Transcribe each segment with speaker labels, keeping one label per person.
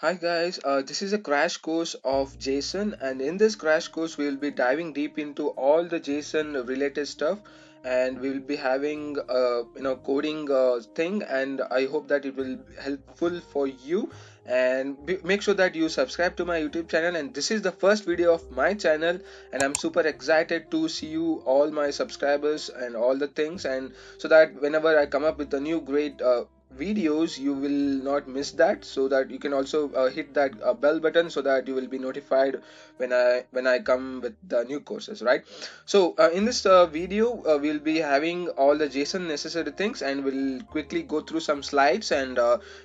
Speaker 1: Hi guys, this is a crash course of JSON, and in this crash course we will be diving deep into all the JSON related stuff, and we will be having coding thing, and I hope that it will be helpful for you. And make sure that you subscribe to my YouTube channel, and this is the first video of my channel, and I'm super excited to see you all my subscribers and all the things, and so that whenever I come up with a new great videos you will not miss that, so that you can also hit that bell button so that you will be notified when I come with the new courses, right? So in this video we'll be having all the JSON necessary things, and we'll quickly go through some slides, and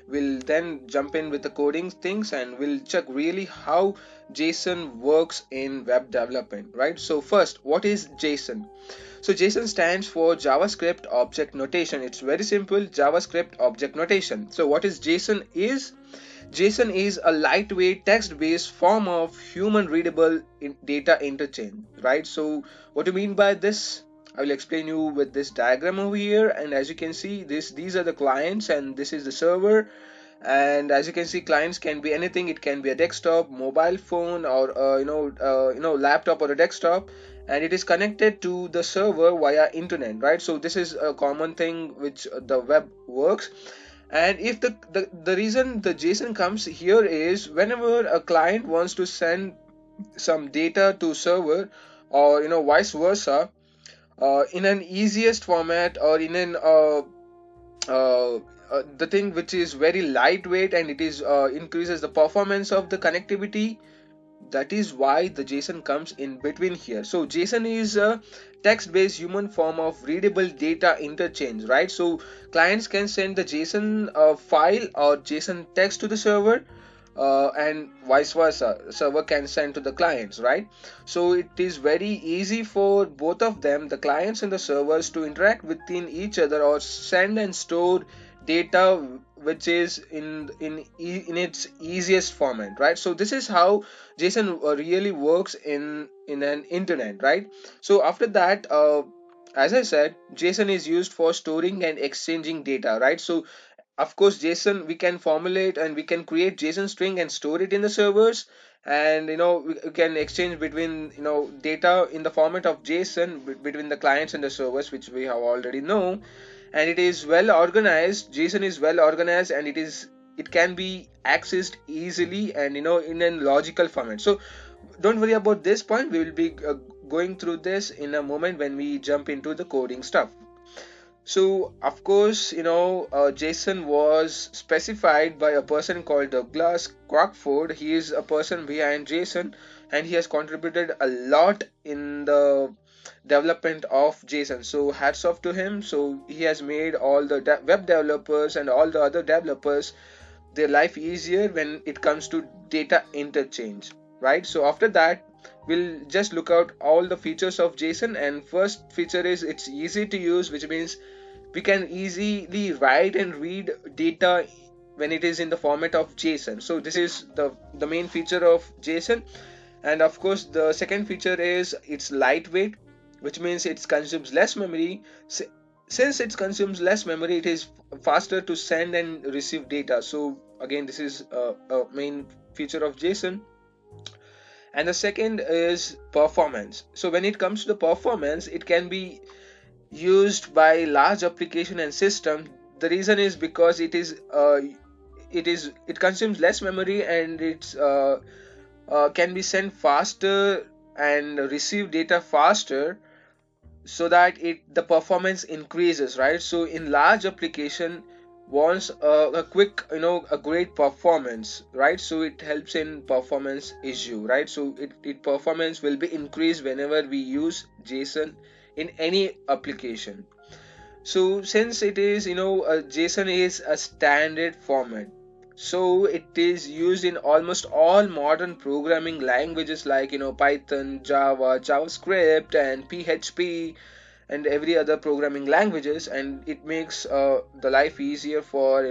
Speaker 1: we'll then jump in with the coding things, and we'll check really how JSON works in web development, right? So first, what is JSON? So JSON stands for JavaScript Object Notation. It's very simple, JavaScript Object Notation. So what is JSON is? JSON is a lightweight text-based form of human-readable data interchange, right? So what do you mean by this? I will explain you with this diagram over here, and as you can see, these are the clients and this is the server. And as you can see, clients can be anything. It can be a desktop, mobile phone, or laptop or a desktop, and it is connected to the server via internet, right? So this is a common thing which the web works. And if the reason the JSON comes here is whenever a client wants to send some data to server, or vice versa, in an easiest format, or in an the thing which is very lightweight, and it is increases the performance of the connectivity. That is why the JSON comes in between here. So JSON is a text-based human form of readable data interchange, right? So clients can send the JSON file or JSON text to the server, and vice versa, server can send to the clients, right? So it is very easy for both of them, the clients and the servers, to interact within each other or send and store data which is in its easiest format, right? So this is how JSON really works in an internet, right? So after that, as I said, JSON is used for storing and exchanging data, right? So of course, JSON, we can formulate and we can create JSON string and store it in the servers, and we can exchange between data in the format of JSON between the clients and the servers, which we have already know. And it is well organized. JSON is well organized, and it can be accessed easily, and in a logical format. So don't worry about this point. We will be going through this in a moment when we jump into the coding stuff. So, of course, JSON was specified by a person called Douglas Crockford. He is a person behind JSON, and he has contributed a lot in the development of JSON. So, hats off to him. So, he has made all the web developers and all the other developers their life easier when it comes to data interchange, right? So, after that, we'll just look out all the features of JSON. And first feature is it's easy to use, which means we can easily write and read data when it is in the format of JSON. So this is the main feature of JSON. And of course, the second feature is it's lightweight, which means it consumes less memory. Since it consumes less memory, it is faster to send and receive data. So again, this is a main feature of JSON. And the second is performance. So when it comes to the performance, it can be used by large application and system. The reason is because it consumes less memory, and it's can be sent faster and receive data faster, so that the performance increases, right? So in large application wants a quick, a great performance, right? So it helps in performance issue, right? So it performance will be increased whenever we use JSON in any application. So since it is, JSON is a standard format, so it is used in almost all modern programming languages like Python, Java, JavaScript, and PHP, and every other programming languages, and it makes the life easier for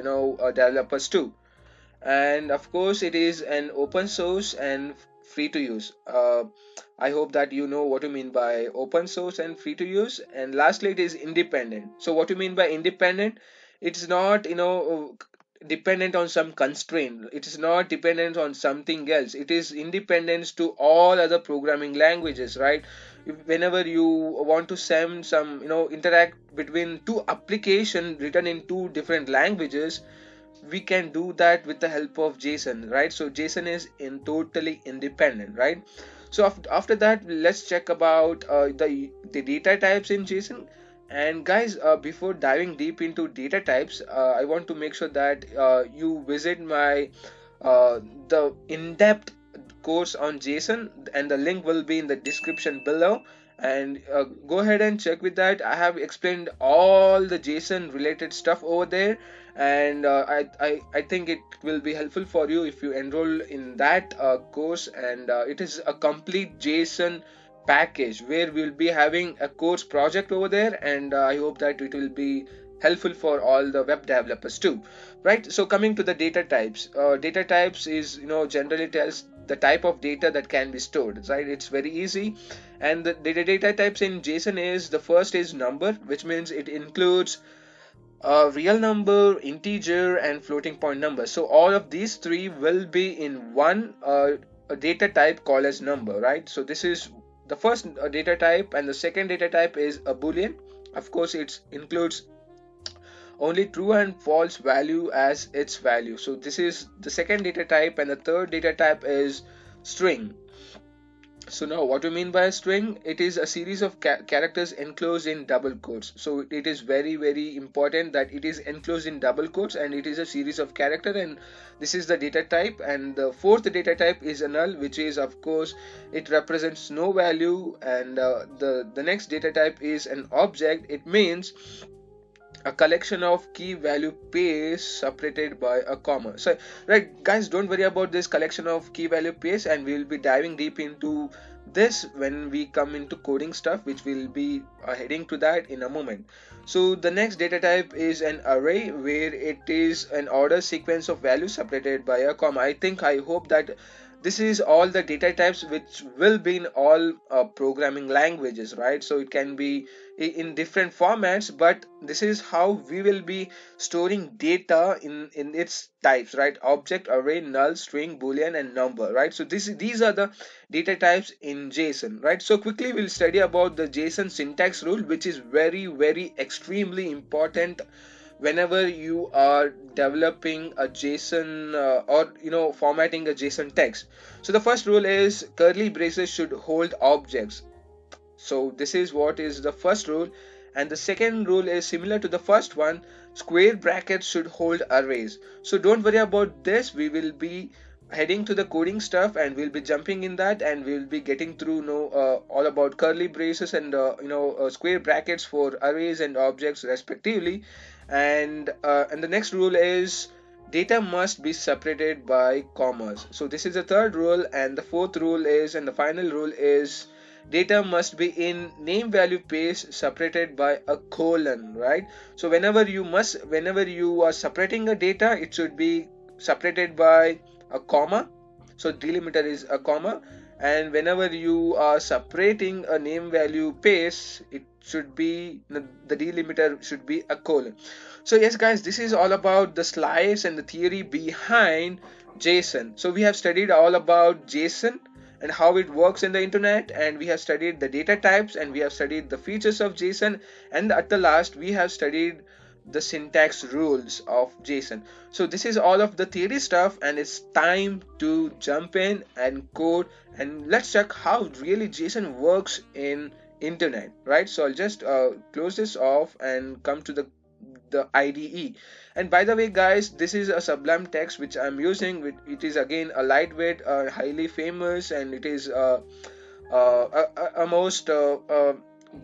Speaker 1: developers too. And of course, it is an open source and free to use. I hope that you know what you mean by open source and free to use. And lastly, it is independent. So what you mean by independent? It's not dependent on some constraint. It is not dependent on something else. It is independent to all other programming languages, right? Whenever you want to send some, interact between two application written in two different languages, we can do that with the help of JSON, right? So JSON is in totally independent, right? So after that, let's check about the data types in JSON. And guys, before diving deep into data types, I want to make sure that you visit my the in-depth course on JSON, and the link will be in the description below. And go ahead and check with that. I have explained all the JSON related stuff over there, and I think it will be helpful for you if you enroll in that course. And it is a complete JSON package where we'll be having a course project over there, and I hope that it will be helpful for all the web developers too, right? So coming to the data types is, generally tells the type of data that can be stored, right? It's very easy. And the data types in JSON is, the first is number, which means it includes a real number, integer, and floating point number. So all of these three will be in one a data type called as number, right? So this is the first data type, and the second data type is a boolean. Of course, it includes only true and false value as its value. So this is the second data type, and the third data type is string. So now what do you mean by a string? It is a series of characters enclosed in double quotes. So it is very, very important that it is enclosed in double quotes, and it is a series of character, and this is the data type. And the fourth data type is a null, which is, of course, it represents no value. And the next data type is an object. It means a collection of key value pairs separated by a comma. So right guys, don't worry about this collection of key value pairs, and we will be diving deep into this when we come into coding stuff, which will be heading to that in a moment. So the next data type is an array, where it is an order sequence of values separated by a comma. I hope that this is all the data types which will be in all programming languages, right? So it can be in different formats, but this is how we will be storing data in its types, right? Object, array, null, string, boolean, and number, right? So these are the data types in JSON, right? So quickly we'll study about the JSON syntax rule, which is very, very extremely important whenever you are developing a JSON or formatting a JSON text. So the first rule is curly braces should hold objects. So this is what is the first rule. And the second rule is similar to the first one: square brackets should hold arrays. So don't worry about this, we will be heading to the coding stuff, and we'll be jumping in that, and we'll be getting through all about curly braces and square brackets for arrays and objects respectively. And the next rule is data must be separated by commas. So this is the third rule. And the fourth rule is, and the final rule is, data must be in name value pairs separated by a colon, right? So whenever you are separating a data, it should be separated by a comma. So delimiter is a comma. And whenever you are separating a name value pairs, it should be, the delimiter should be a colon. So yes guys, this is all about the slides and the theory behind JSON. So we have studied all about JSON and how it works in the internet, and we have studied the data types, and we have studied the features of JSON, and at the last we have studied the syntax rules of JSON. So this is all of the theory stuff, and it's time to jump in and code, and let's check how really JSON works in internet, right? So I'll just close this off and come to the IDE. And by the way guys, this is a Sublime Text which I'm using. It is again a lightweight, highly famous, and it is a most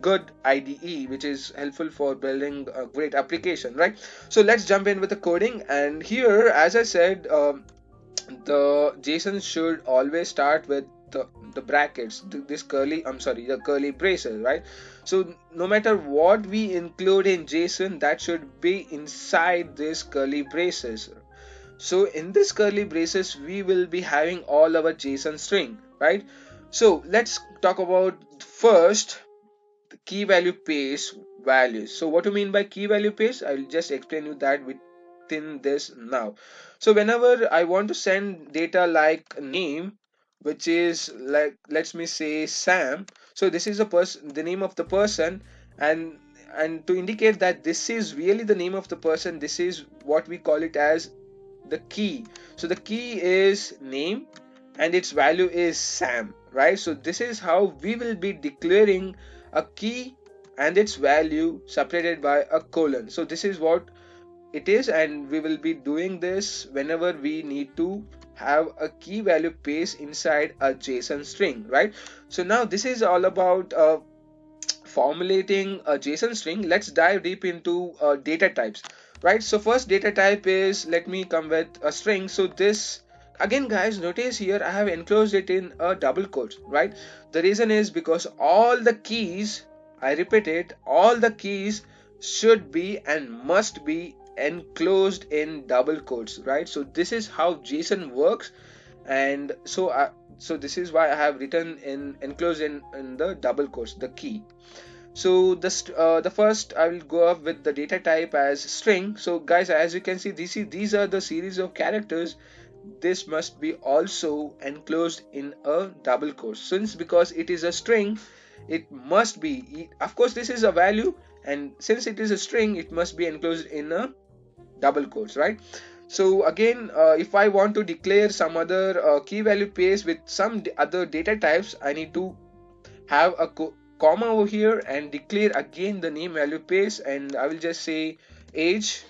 Speaker 1: good IDE which is helpful for building a great application, right? So let's jump in with the coding. And here, as I said, the JSON should always start with the brackets, the curly braces, right? So no matter what we include in JSON, that should be inside this curly braces. So in this curly braces, we will be having all our JSON string, right? So let's talk about first the key value pairs values. So what do you mean by key value pairs? I'll just explain you that with within this now. So whenever I want to send data like name, which is like, let me say Sam. So this is a person, the name of the person, and to indicate that this is really the name of the person, this is what we call it as the key. So the key is name and its value is Sam, right? So this is how we will be declaring a key and its value separated by a colon. So this is what it is, and we will be doing this whenever we need to have a key value paste inside a JSON string, right? So now this is all about formulating a JSON string. Let's dive deep into data types, right? So first data type is, let me come with a string. So this, again guys, notice here I have enclosed it in a double quotes, right? The reason is because all the keys, I repeat it, all the keys should be and must be enclosed in double quotes, right? So this is how JSON works, and so this is why I have written in enclosed in the double quotes the key. So the first I will go up with the data type as string. So guys, as you can see, these are the series of characters. This must be also enclosed in a double quotes, since because it is a string, it must be, of course this is a value, and since it is a string, it must be enclosed in a double quotes, right? So again, if I want to declare some other key value paste with some other data types, I need to have a comma over here and declare again the name value paste, and I will just say age,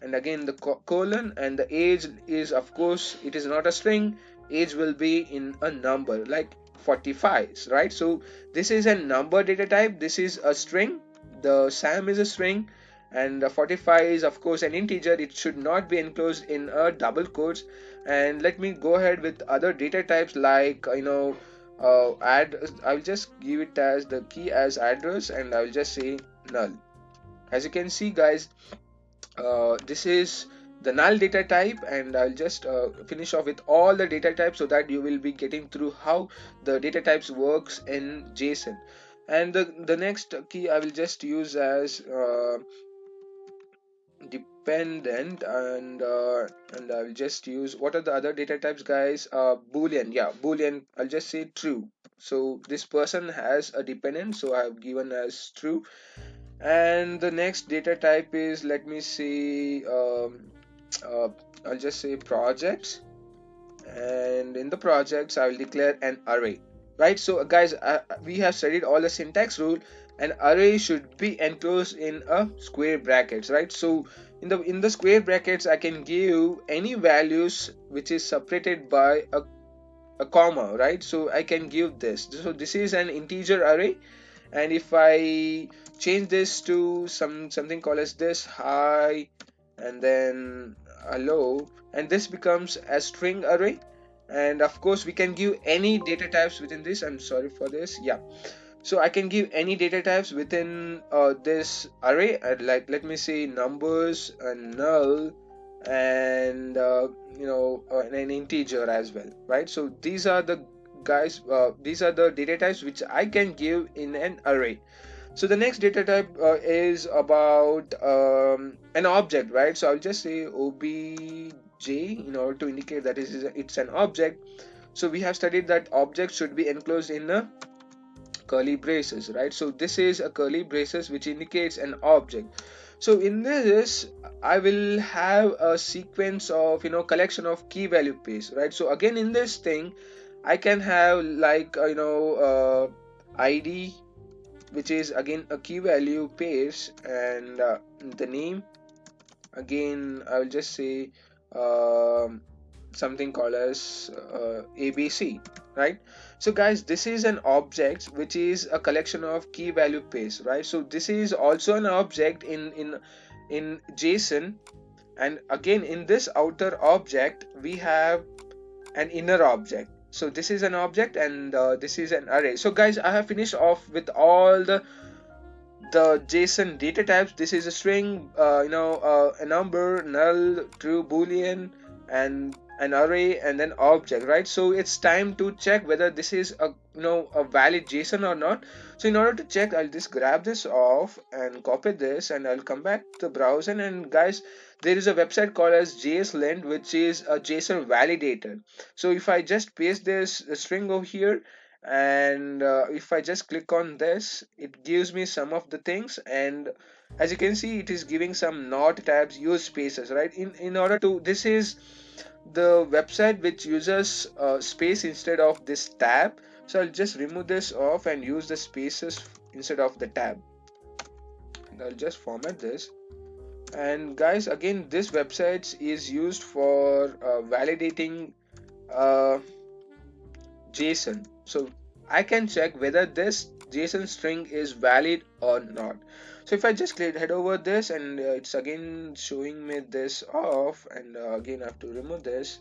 Speaker 1: and again the colon, and the age is, of course it is not a string, age will be in a number like 45, right? So this is a number data type, this is a string, the Sam is a string, and 45 is of course an integer, it should not be enclosed in a double quotes. And let me go ahead with other data types like I'll just give it as the key as address, and I'll just say null. As you can see guys, this is the null data type, and I'll just finish off with all the data types so that you will be getting through how the data types works in JSON. And the next key I will just use as dependent, and I'll just use, what are the other data types guys? Boolean, yeah, boolean, I'll just say true. So this person has a dependent, so I've given as true. And the next data type is, let me see, I'll just say projects, and in the projects I will declare an array, right? So guys, we have studied all the syntax rule. An array should be enclosed in a square brackets, right? So in the square brackets I can give any values which is separated by a comma, right? So I can give this, so this is an integer array, and if I change this to something called as this hi, and then hello, and this becomes a string array. And of course we can give any data types within this, I'm sorry for this, yeah. So I can give any data types within this array, like let me say numbers, and null, and an integer as well, right? So these are the guys, these are the data types which I can give in an array. So the next data type is about an object, right? So I'll just say obj in order to indicate that it's an object. So we have studied that object should be enclosed in a curly braces, right? So this is a curly braces which indicates an object. So in this I will have a sequence of collection of key value paste, right? So again in this thing I can have like id, which is again a key value paste, and the name, again I will just say something called as abc, right? So guys, this is an object which is a collection of key value paste, right? So this is also an object in JSON, and again in this outer object we have an inner object. So this is an object, and this is an array. So guys, I have finished off with all the JSON data types. This is a string, a number, null, true, boolean, and an array, and then object, right? So it's time to check whether this is a a valid JSON or not. So in order to check, I'll just grab this off and copy this, and I'll come back to the browser. And guys, there is a website called as JSLint, which is a JSON validator. So if I just paste this string over here, and if I just click on this, it gives me some of the things. And as you can see, it is giving some not tabs, use spaces, right? In order to, this is the website which uses space instead of this tab. So I'll just remove this off and use the spaces instead of the tab, and I'll just format this. And guys, again, this website is used for validating uh, JSON. So I can check whether this JSON string is valid or not. So if I just head over this, and it's again showing me this off, and again I have to remove this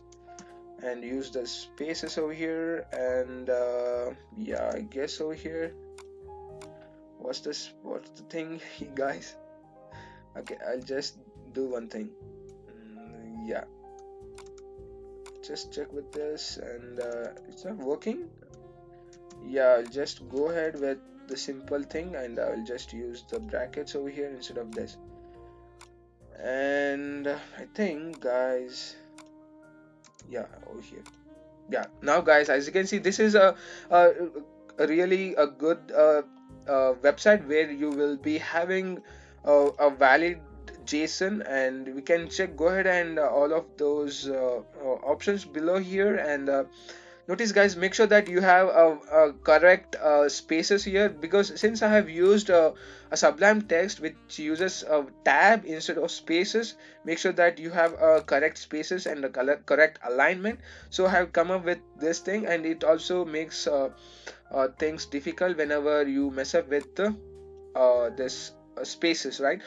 Speaker 1: and use the spaces over here. And yeah, I guess over here, what's the thing guys? Okay, I'll just do one thing. Yeah, just check with this, and it's not working. Yeah, I'll just go ahead with the simple thing, and I'll just use the brackets over here instead of this. And I think, guys, yeah, over here. Yeah, now guys, as you can see, this is a really a good website where you will be having a valid JSON, and we can check, go ahead, and all of those options below here. And notice guys, make sure that you have a correct spaces here, because since I have used a Sublime text which uses a tab instead of spaces, make sure that you have correct spaces and the correct alignment. So I have come up with this thing, and it also makes things difficult whenever you mess up with this spaces, right?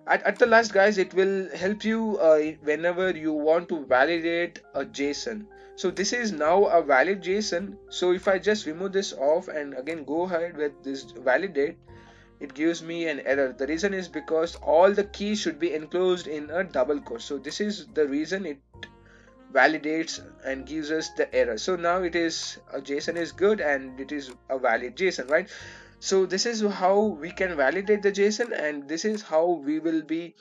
Speaker 1: At the last, guys, it will help you whenever you want to validate a JSON. So this is now a valid JSON. So if I just remove this off and again go ahead with this validate, it gives me an error. The reason is because all the keys should be enclosed in a double quote. So this is the reason it validates and gives us the error. So now it is a JSON is good, and it is a valid JSON, right? So this is how we can validate the JSON, and this is how we will be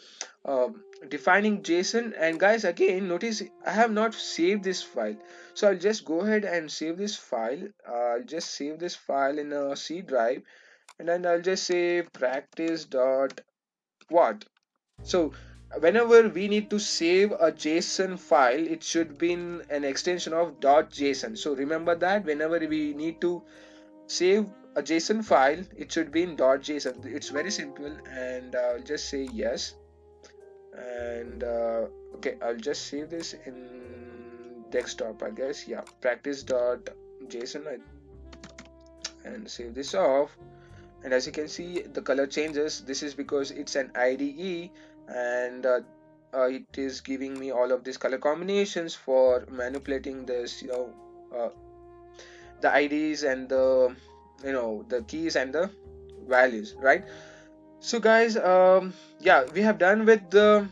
Speaker 1: defining JSON. And guys, again, notice I have not saved this file. So I'll just go ahead and save this file. I'll just save this file in a C drive, and then I'll just say practice dot what. So whenever we need to save a JSON file, it should be in an extension of .json. So remember that whenever we need to save a JSON file, it should be in .json. It's very simple, and I'll just say yes. And okay, I'll just save this in desktop, I guess. Yeah, practice.json, and save this off. And as you can see, the color changes. This is because it's an IDE, and it is giving me all of these color combinations for manipulating this, the IDs and the the keys and the values, right? So guys, yeah, we have done with the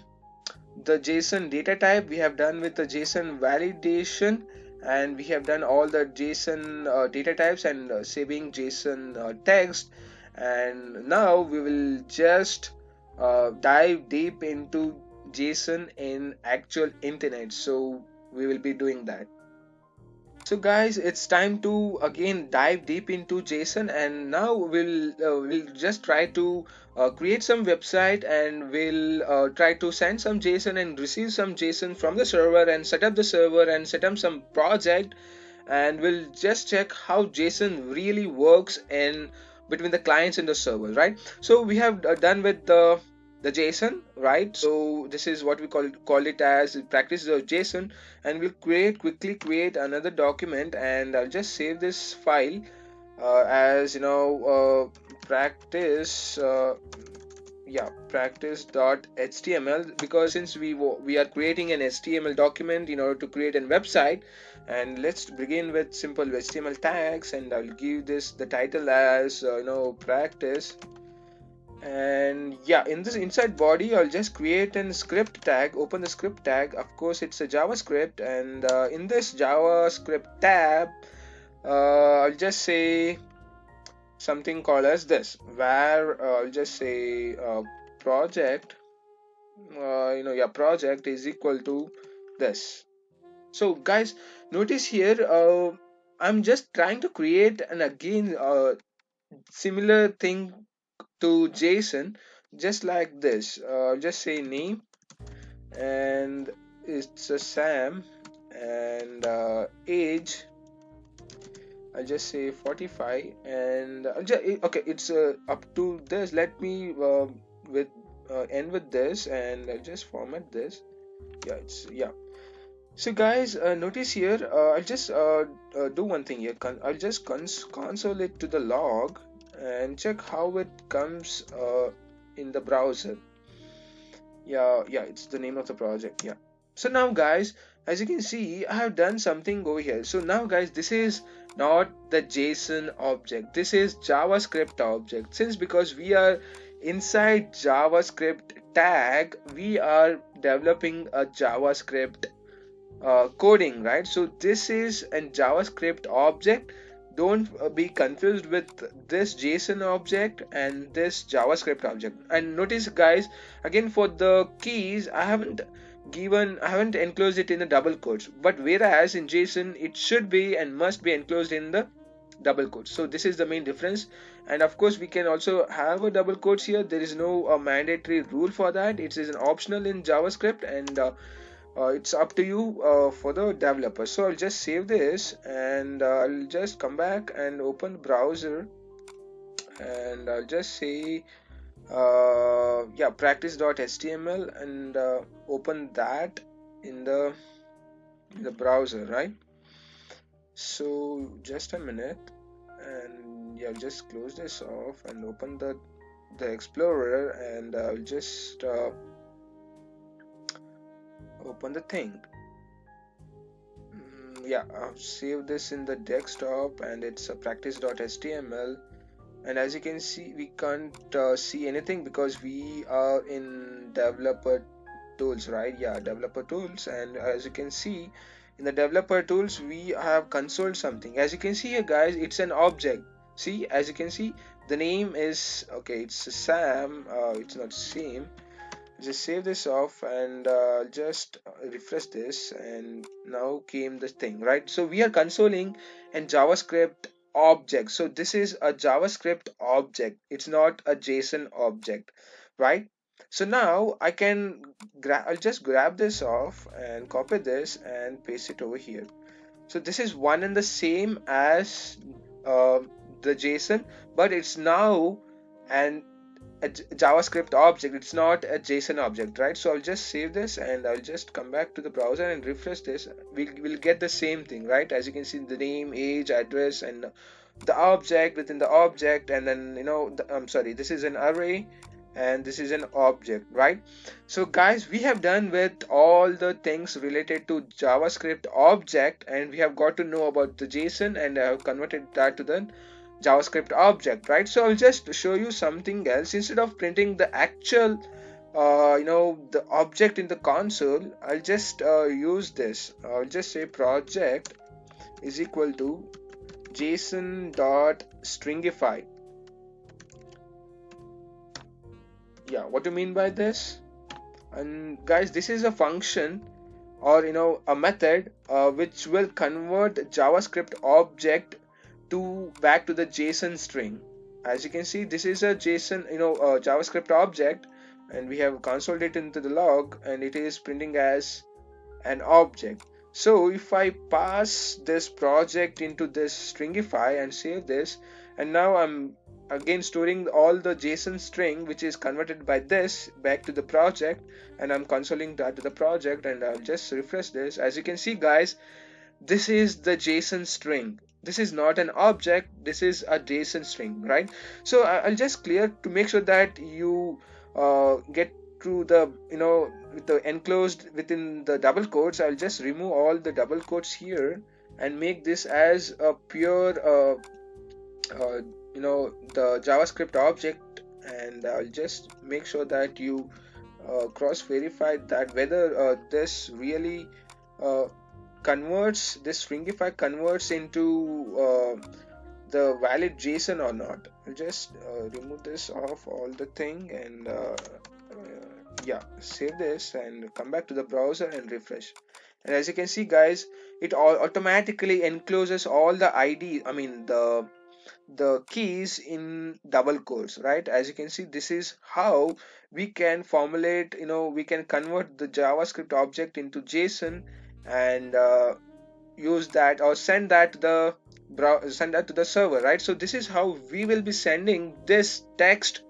Speaker 1: JSON data type, we have done with the JSON validation, and we have done all the JSON data types and saving JSON text. And now we will just dive deep into JSON in actual internet. So we will be doing that. So guys, it's time to again dive deep into JSON, and now we'll just try to create some website, and we'll try to send some JSON and receive some JSON from the server, and set up the server and set up some project, and we'll just check how JSON really works in between the clients and the server, right? So we have done with the JSON, right? So this is what we call it as practice of JSON, and we'll quickly create another document, and I'll just save this file as practice practice.html, because since we are creating an HTML document in order to create a website. And let's begin with simple HTML tags, and I'll give this the title as practice And yeah, in this inside body I'll just create an script tag, open the script tag. Of course it's a JavaScript, and in this JavaScript tab I'll just say something called as this, where I'll just say project project is equal to this. So guys, notice here I'm just trying to create an again similar thing to JSON, just like this. Just say name, and it's a Sam, and age I'll just say 45, and okay, it's up to this. Let me with end with this, and I'll just format this. Yeah, it's yeah. So guys, notice here, I'll just do one thing here. I'll just console it to the log and check how it comes in the browser. Yeah, it's the name of the project. Yeah. So now guys, as you can see, I have done something over here. So now guys, this is not the JSON object. This is JavaScript object. Since because we are inside JavaScript tag, we are developing a JavaScript coding, right? So this is a JavaScript object. Don't be confused with this JSON object and this JavaScript object. And notice guys, again for the keys, I haven't enclosed it in the double quotes, but whereas in JSON it should be and must be enclosed in the double quotes. So this is the main difference. And of course we can also have a double quotes here. There is no mandatory rule for that. It is an optional in JavaScript, and it's up to you for the developer. So I'll just save this, and I'll just come back and open browser, and I'll just say yeah, practice.html, and open that in the browser, right? So just a minute, and yeah, just close this off and open the Explorer, and I'll just open the thing. Yeah, I've saved this in the desktop, and it's a practice.html, and as you can see, we can't see anything because we are in developer tools, right? Yeah, developer tools, and as you can see in the developer tools, we have consoled something. As you can see here guys, it's an object. See, as you can see, the name is okay, it's Sam, it's not same. Just save this off, and just refresh this, and now came this thing, right? So we are consoling a JavaScript object. So this is a JavaScript object, it's not a JSON object, right? So now I can I'll just grab this off and copy this and paste it over here. So this is one and the same as the JSON, but it's now an a JavaScript object, it's not a JSON object, right? So I'll just save this, and I'll just come back to the browser and refresh this. We'll get the same thing, right? As you can see, the name, age, address, and the object within the object, and then I'm sorry, this is an array and this is an object, right? So guys, we have done with all the things related to JavaScript object, and we have got to know about the JSON, and I have converted that to the JavaScript object, right? So I'll just show you something else. Instead of printing the actual the object in the console, I'll just use this. I'll just say project is equal to JSON.Stringify. Yeah, what do you mean by this? And guys, this is a function, or a method which will convert JavaScript object back to the JSON string. As you can see, this is a JSON JavaScript object, and we have consolidated it into the log, and it is printing as an object. So if I pass this project into this Stringify and save this, and now I'm again storing all the JSON string which is converted by this back to the project, and I'm consoling that to the project, and I'll just refresh this. As you can see guys, this is the JSON string. This is not an object, this is a JSON string, right? So I'll just clear to make sure that you get through the with the enclosed within the double quotes. I'll just remove all the double quotes here and make this as a pure the JavaScript object and I'll just make sure that you cross verify that whether this really uh, converts, this Stringify converts into the valid JSON or not. I'll just remove this off all the thing, and yeah, save this and come back to the browser and refresh. And as you can see guys, it automatically encloses all the ID, I mean the keys in double quotes, right? As you can see, this is how we can formulate, we can convert the JavaScript object into JSON, and use that or send that to the server, right? So this is how we will be sending this text,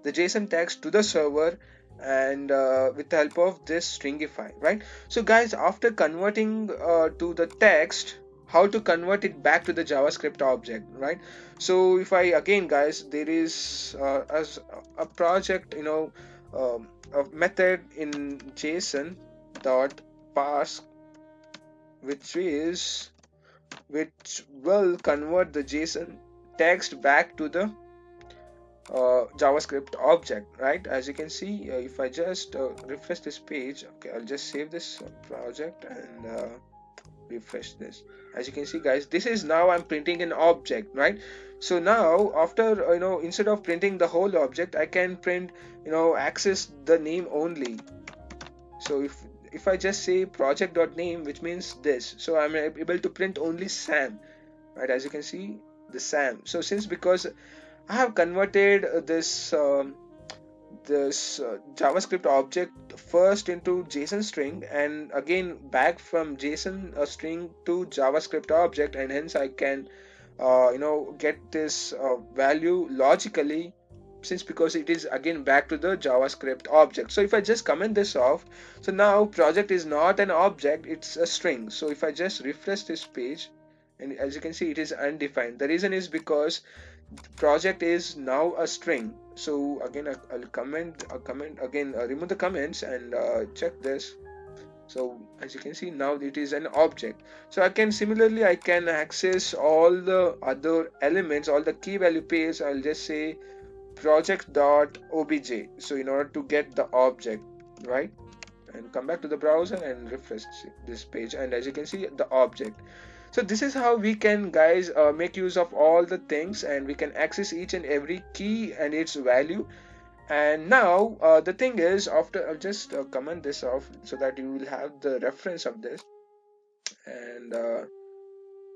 Speaker 1: the JSON text, to the server, and with the help of this Stringify, right? So guys, after converting to the text, how to convert it back to the JavaScript object, right? So if I again guys, there is as a project, a method in JSON dot parse, which will convert the JSON text back to the JavaScript object, right? As you can see, if I just refresh this page, okay, I'll just save this project and refresh this. As you can see guys, this is now I'm printing an object, right? So now after instead of printing the whole object, I can print, access the name only. So if I just say project.name, which means this, so I'm able to print only Sam, right? As you can see, the Sam. So because I have converted this JavaScript object first into JSON string, and again back from JSON string to JavaScript object, and hence I can get this value logically, since because it is again back to the JavaScript object. So if I just comment this off, so now project is not an object, it's a string. So if I just refresh this page, and as you can see, it is undefined. The reason is because project is now a string. So again, I'll comment again, remove the comments and check this. So as you can see, now it is an object. So I can access all the other elements, all the key value pairs. I'll just say project.obj, so in order to get the object, right? And come back to the browser and refresh this page, and as you can see, the object. So this is how we can guys make use of all the things, and we can access each and every key and its value. And now the thing is, after I'll just comment this off so that you will have the reference of this, and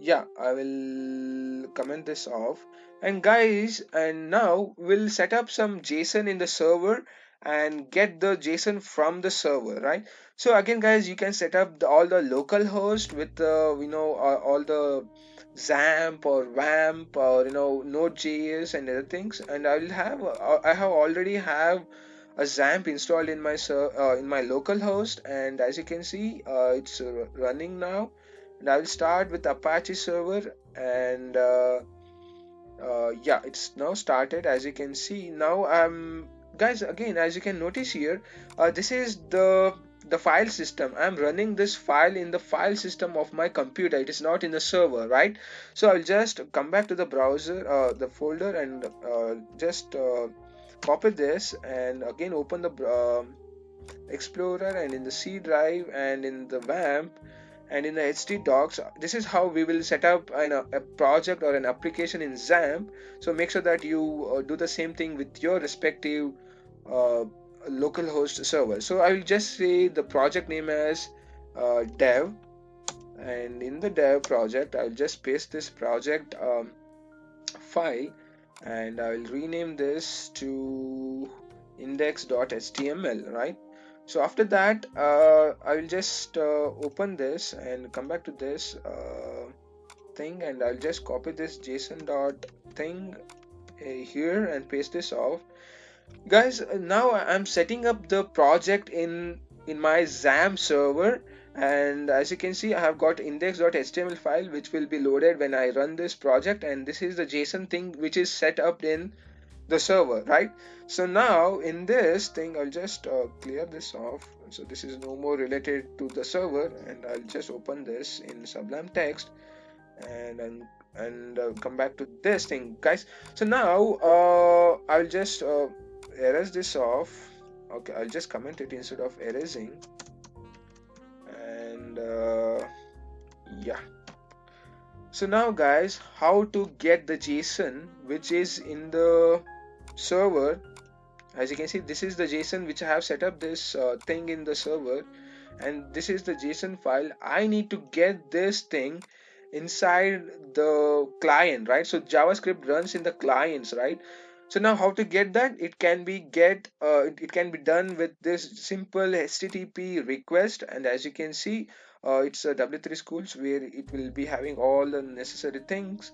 Speaker 1: yeah, I will comment this off. And guys, and now we'll set up some JSON in the server and get the JSON from the server, right? So again guys, you can set up all the local host with all the XAMPP or WAMP or Node.js and other things. And I have already have a XAMPP installed in my local host, and as you can see, it's running now. And I will start with Apache server, and yeah, it's now started. As you can see now, guys, again, as you can notice here, this is the file system. I'm running this file in the file system of my computer. It is not in the server, right? So I'll just come back to the browser, the folder, and just copy this, and again open the Explorer, and in the C drive, and in the WAMP, and in the htdocs. This is how we will set up a project or an application in XAMPP. So make sure that you do the same thing with your respective localhost server. So I will just say the project name as dev, and in the dev project I will just paste this project file, and I will rename this to index.html, right? So after that, I will just open this and come back to this thing, and I'll just copy this JSON dot thing here and paste this off. Guys, now I'm setting up the project in my XAMPP server, and as you can see, I have got index.html file which will be loaded when I run this project, and this is the JSON thing which is set up in the server, right? So now in this thing, I'll just clear this off, so this is no more related to the server, and I'll just open this in Sublime Text, and and come back to this thing, guys. So now I'll just erase this off. Okay, I'll just comment it instead of erasing, and yeah. So now guys, how to get the JSON which is in the server. As you can see, this is the JSON which I have set up this thing in the server, and this is the JSON file. I need to get this thing inside the client, right? So JavaScript runs in the clients, right? So now how to get that? It can be it can be done with this simple HTTP request, and as you can see, it's a W3 schools where it will be having all the necessary things.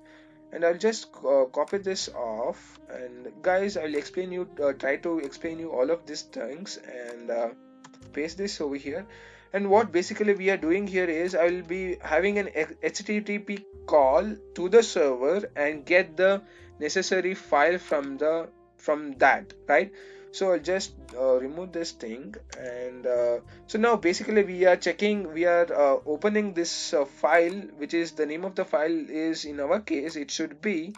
Speaker 1: And I'll just copy this off, and guys, I'll explain you try to explain you all of these things, and paste this over here. And what basically we are doing here is I will be having an HTTP call to the server and get the necessary file from that, right? So I'll just remove this thing, and so now basically we are checking, we are opening this file, which is the name of the file is, in our case it should be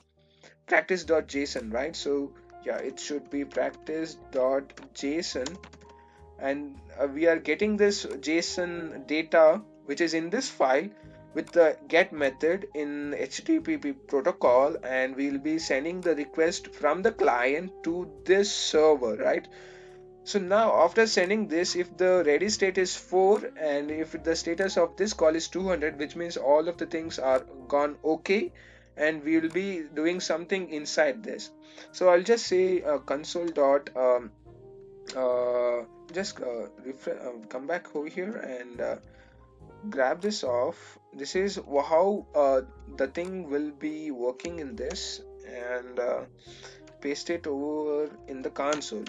Speaker 1: practice.json, right? So yeah, it should be practice.json, and we are getting this JSON data which is in this file with the get method in HTTP protocol, and we'll be sending the request from the client to this server, right? So now after sending this, if the ready state is 4 and if the status of this call is 200, which means all of the things are gone okay, and we will be doing something inside this. So I'll just say console dot uh, just come back over here and grab this off. This is how the thing will be working in this, and paste it over in the console.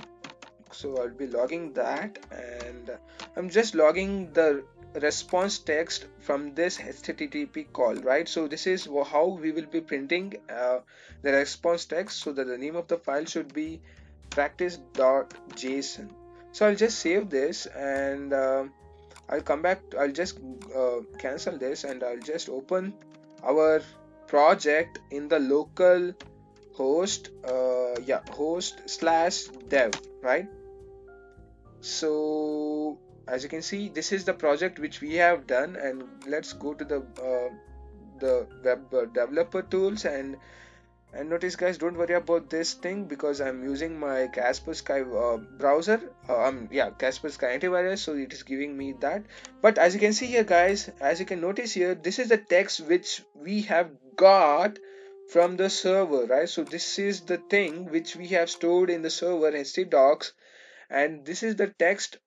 Speaker 1: So I'll be logging that, and I'm just logging the response text from this HTTP call, right? So this is how we will be printing the response text, so that the name of the file should be practice.json. So I'll just save this, and I'll come back. I'll just cancel this, and I'll just open our project in the local host host/dev, right? So as you can see, this is the project which we have done, and let's go to the web developer tools, and notice guys, don't worry about this thing because I'm using my Kaspersky browser, Kaspersky antivirus, so it is giving me that. But as you can see here guys, as you can notice here, this is the text which we have got from the server, right? So this is the thing which we have stored in the server htdocs, and this is the text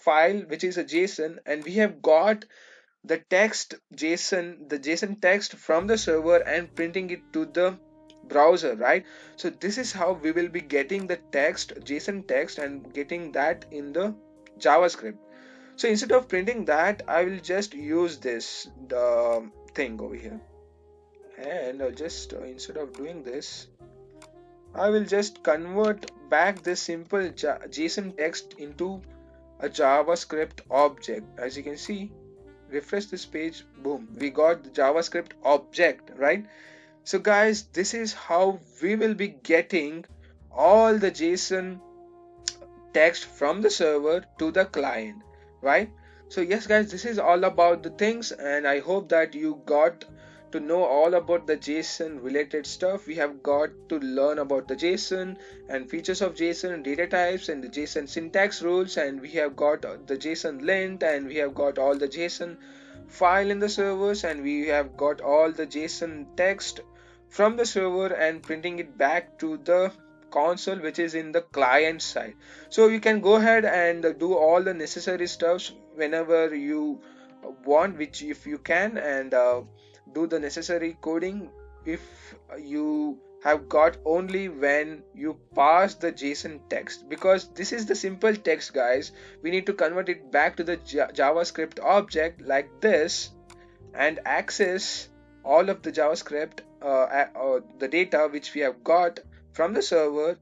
Speaker 1: file which is a JSON, and we have got the JSON text from the server and printing it to the browser, right? So this is how we will be getting the JSON text, and getting that in the JavaScript. So instead of printing that, I will just use this the thing over here, and I'll just instead of doing this, I will just convert back this simple JSON text into a JavaScript object. As you can see, refresh this page, boom, we got the JavaScript object, right? So guys, this is how we will be getting all the JSON text from the server to the client, right? So yes guys, this is all about the things, and I hope that you got to know all about the JSON related stuff. We have got to learn about the JSON and features of JSON, data types, and the JSON syntax rules, and we have got the JSON lint, and we have got all the JSON file in the servers, and we have got all the JSON text from the server and printing it back to the console which is in the client side. So you can go ahead and do all the necessary stuff whenever you want, which if you can, and do the necessary coding if you have got only when you pass the JSON text, because this is the simple text guys. We need to convert it back to the JavaScript object like this, and access all of the JavaScript the data which we have got from the server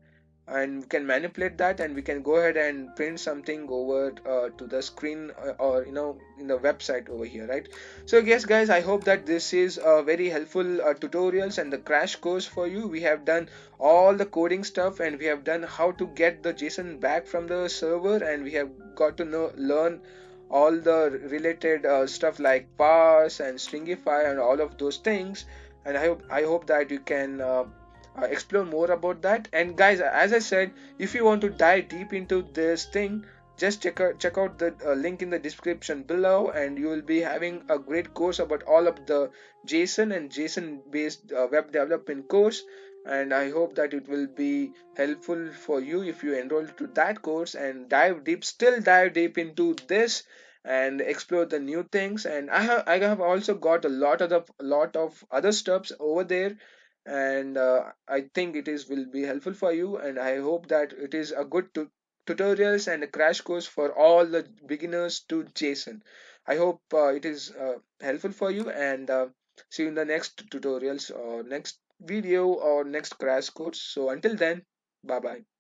Speaker 1: and we can manipulate that, and we can go ahead and print something over to the screen, or in the website over here, right? So yes guys, I hope that this is a very helpful tutorials and the crash course for you. We have done all the coding stuff, and we have done how to get the JSON back from the server, and we have got to learn all the related stuff like parse and stringify and all of those things. And I hope that you can explore more about that. And guys, as I said, if you want to dive deep into this thing, just check out the link in the description below, and you will be having a great course about all of the JSON and JSON based web development course. And I hope that it will be helpful for you if you enroll to that course and dive deep into this and explore the new things. And I have also got a lot of other stuffs over there, and I think it is will be helpful for you. And I hope that it is a good tutorials and a crash course for all the beginners to JSON. I hope it is helpful for you, and see you in the next tutorials or next video or next crash course. So until then, bye bye.